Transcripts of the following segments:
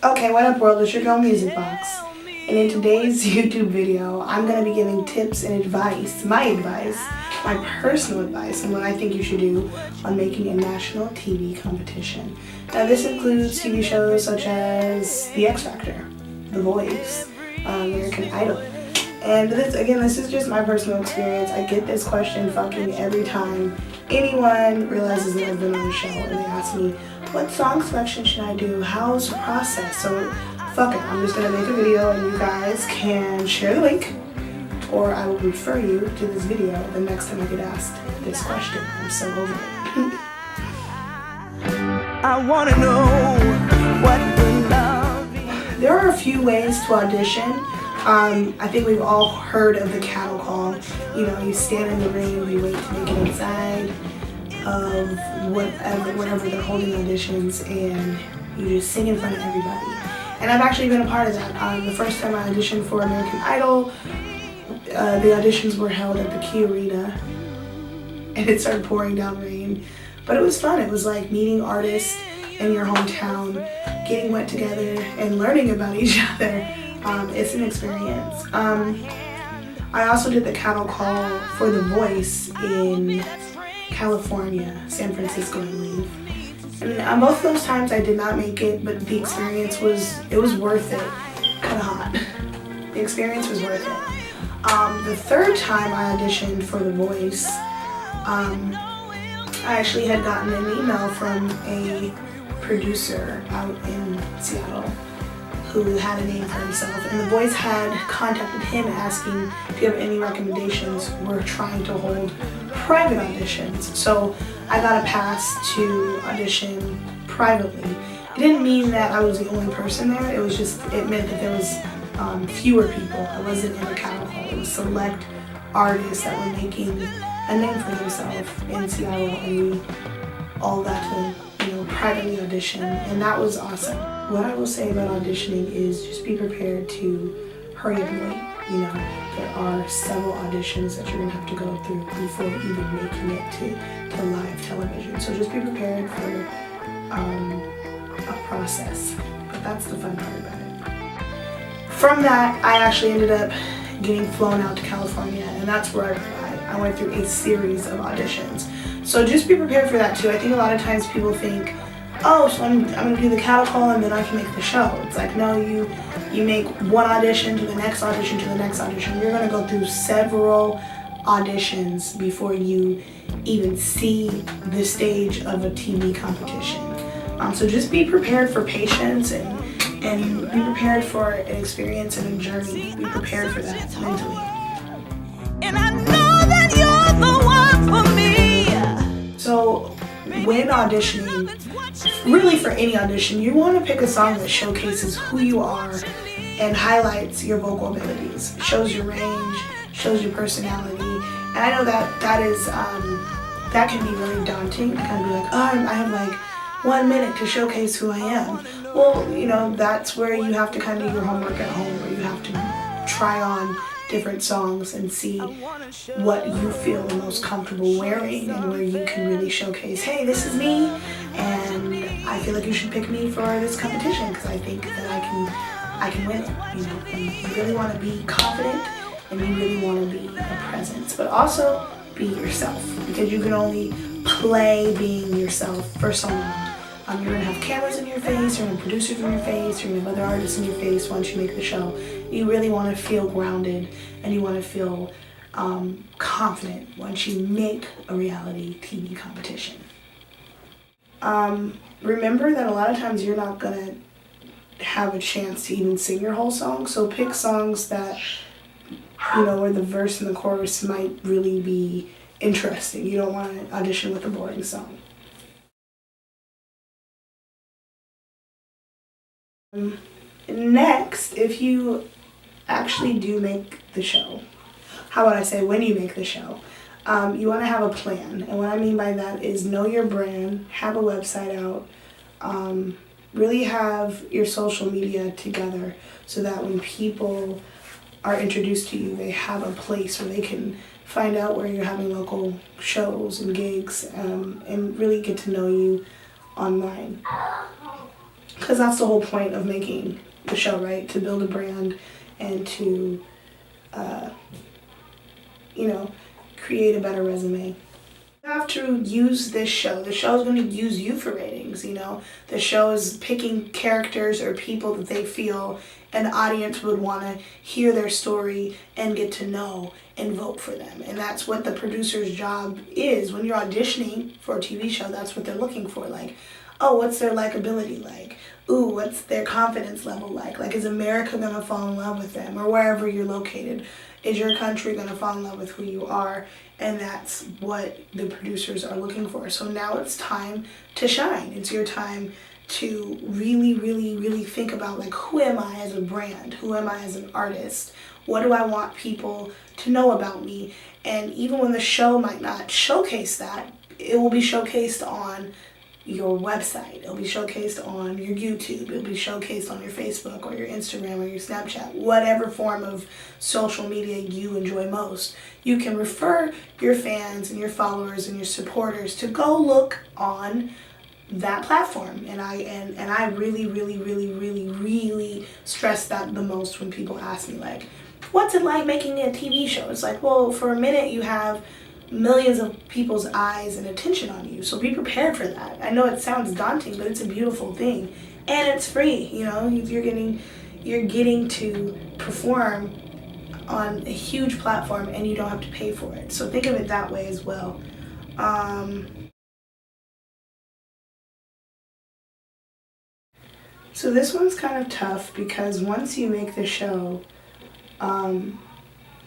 Okay, what up world, it's your girl Music Box. And in today's YouTube video, I'm going to be giving tips and advice, my personal advice on what I think you should do on making a national TV competition. Now this includes TV shows such as The X Factor, The Voice, American Idol. And this is just my personal experience. I get this question fucking every time anyone realizes that I've been on the show and they ask me, what song selection should I do? How's the process? So fuck it, I'm just gonna make a video and you guys can share the link, or I will refer you to this video the next time I get asked this question. I'm so over it. I wanna know what the love is. There are a few ways to audition. I think we've all heard of the cattle call. You know, you stand in the ring, you wait to make it inside of whatever they're holding auditions, and you just sing in front of everybody. And I've actually been a part of that. The first time I auditioned for American Idol, the auditions were held at the Key Arena, and it started pouring down rain. But it was fun. It was like meeting artists in your hometown, getting wet together, and learning about each other. It's an experience. I also did the cattle call for The Voice in California, San Francisco, I believe. And both of those times I did not make it, but the experience was worth it. Kind of hot. The experience was worth it. The third time I auditioned for The Voice, I actually had gotten an email from a producer out in Seattle who had a name for himself, and The Voice had contacted him asking if you have any recommendations. We're trying to hold private auditions. So I got a pass to audition privately. It didn't mean that I was the only person there, it meant that there was fewer people. I wasn't in a cattle call. It was select artists that were making a name for themselves in Seattle, and we all got to privately audition, and that was awesome. What I will say about auditioning is just be prepared to hurry up and wait. There are several auditions that you're gonna have to go through before even making it to live television. So just be prepared for a process. But that's the fun part about it. From that, I actually ended up getting flown out to California, and that's where I went through a series of auditions. So just be prepared for that too. I think a lot of times people think, oh, so I'm gonna do the cattle call and then I can make the show. It's like, no, you make one audition to the next audition to the next audition. You're gonna go through several auditions before you even see the stage of a TV competition. So just be prepared for patience and be prepared for an experience and a journey. Be prepared for that mentally. And I know that you're the one for me. So when auditioning, really for any audition, you want to pick a song that showcases who you are and highlights your vocal abilities, shows your range, shows your personality. And I know that can be really daunting. To kind of be like, oh, I have like 1 minute to showcase who I am. Well, that's where you have to kind of do your homework at home, where you have to try on different songs and see what you feel the most comfortable wearing, and where you can really showcase, hey, this is me, and I feel like you should pick me for this competition because I think that I can win it. And you really want to be confident, and you really want to be a presence, but also be yourself, because you can only play being yourself for so long. You're going to have cameras in your face, you're going to have producers in your face, you're going to have other artists in your face once you make the show. You really want to feel grounded, and you want to feel confident once you make a reality TV competition. Remember that a lot of times you're not going to have a chance to even sing your whole song, so pick songs that, where the verse and the chorus might really be interesting. You don't want to audition with a boring song. Next, if you actually do make the show, how about I say when you make the show, you want to have a plan. And what I mean by that is know your brand, have a website out, really have your social media together so that when people are introduced to you, they have a place where they can find out where you're having local shows and gigs, and really get to know you online. because that's the whole point of making the show, right? To build a brand and to, you know, create a better resume. You have to use this show. The show is going to use you for ratings, you know. The show is picking characters or people that they feel an audience would want to hear their story and get to know and vote for them. And that's what the producer's job is. When you're auditioning for a TV show, that's what they're looking for. Like, oh, what's their likability like? Ooh, what's their confidence level like? Like, is America going to fall in love with them? Or wherever you're located, is your country going to fall in love with who you are? And that's what the producers are looking for. So now it's time to shine. It's your time to really, really, really think about, like, who am I as a brand? Who am I as an artist? What do I want people to know about me? And even when the show might not showcase that, it will be showcased on your website. It'll be showcased on your YouTube. It'll be showcased on your Facebook or your Instagram or your Snapchat, whatever form of social media you enjoy most. You can refer your fans and your followers and your supporters to go look on that platform. And I really, really, really, really, really stress that the most when people ask me, like, what's it like making a TV show? It's like, well, for a minute you have millions of people's eyes and attention on you, so be prepared for that. I know it sounds daunting, but it's a beautiful thing, and it's free. You know, you're getting to perform on a huge platform, and you don't have to pay for it. So think of it that way as well. So this one's kind of tough because once you make the show,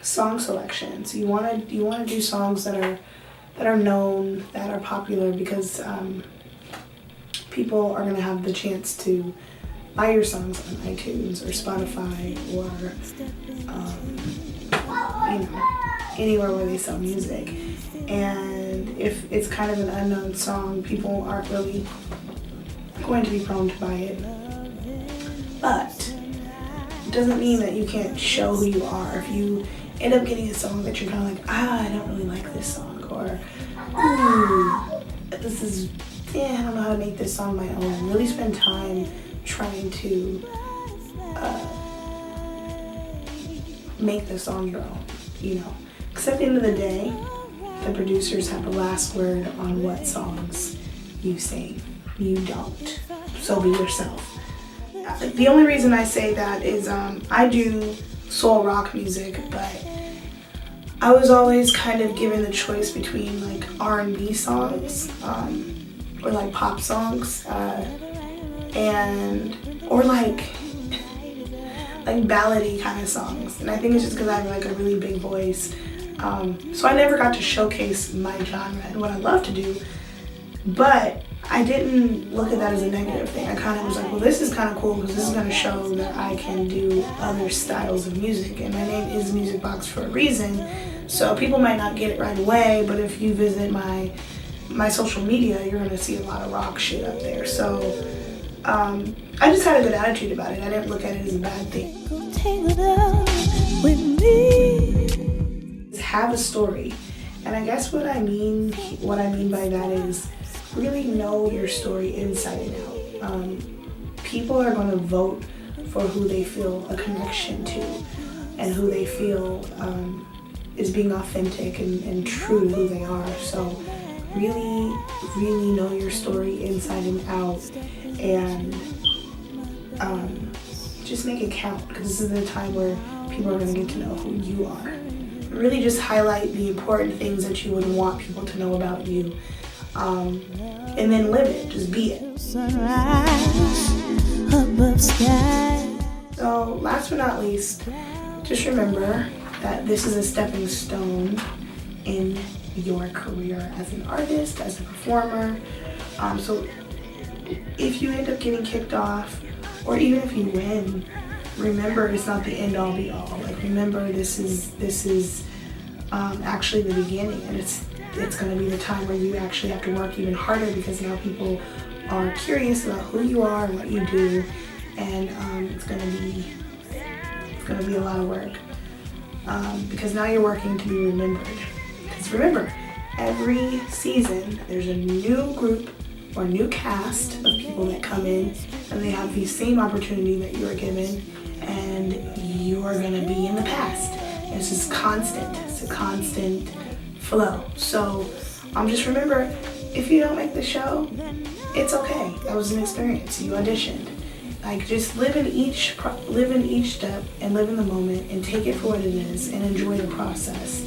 song selections. You want to do songs that are known, that are popular, because people are going to have the chance to buy your songs on iTunes or Spotify or you know, anywhere where they sell music. And if it's kind of an unknown song, people aren't really going to be prone to buy it. But it doesn't mean that you can't show who you are. If you end up getting a song that you're kind of like, I don't really like this song, or I don't know how to make this song my own. Really spend time trying to make the song your own, you know. Because at the end of the day, the producers have the last word on what songs you sing. You don't. So be yourself. The only reason I say that is I do soul rock music, but I was always kind of given the choice between like R&B songs or like pop songs or like ballady kind of songs. And I think it's just because I have like a really big voice. So I never got to showcase my genre and what I love to do, but I didn't look at that as a negative thing. I kind of was like, well, this is kind of cool because this is going to show that I can do other styles of music. And my name is Music Box for a reason. So people might not get it right away, but if you visit my social media, you're going to see a lot of rock shit up there. So I just had a good attitude about it. I didn't look at it as a bad thing. Have a story. And I guess what I mean by that is really know your story inside and out. People are going to vote for who they feel a connection to and who they feel is being authentic and true to who they are. So really, really know your story inside and out, and just make it count, because this is the time where people are going to get to know who you are. Really just highlight the important things that you would want people to know about you. And then live it, just be it. So last but not least, just remember that this is a stepping stone in your career as an artist, as a performer. So if you end up getting kicked off, or even if you win, remember it's not the end all be all. Like, remember this is actually the beginning, and it's going to be the time where you actually have to work even harder, because now people are curious about who you are and what you do, and it's going to be a lot of work, because now you're working to be remembered. Because remember, every season there's a new group or a new cast of people that come in and they have the same opportunity that you were given, and you are gonna be in the past. It's just constant. It's a constant flow. So just remember, if you don't make the show, it's okay. That was an experience. You auditioned. Like, just live in each step and live in the moment and take it for what it is and enjoy the process.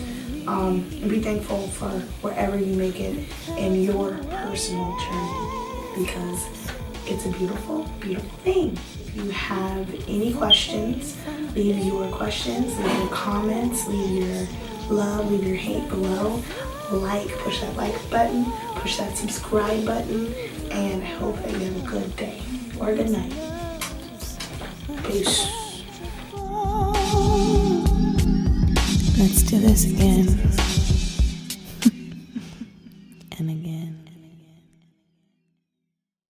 And be thankful for wherever you make it in your personal journey, because it's a beautiful, beautiful thing. If you have any questions, leave your questions, leave your comments, leave your love, leave your hate below. Push that like button, push that subscribe button, and I hope that you have a good day or a good night. Peace. Let's do this again.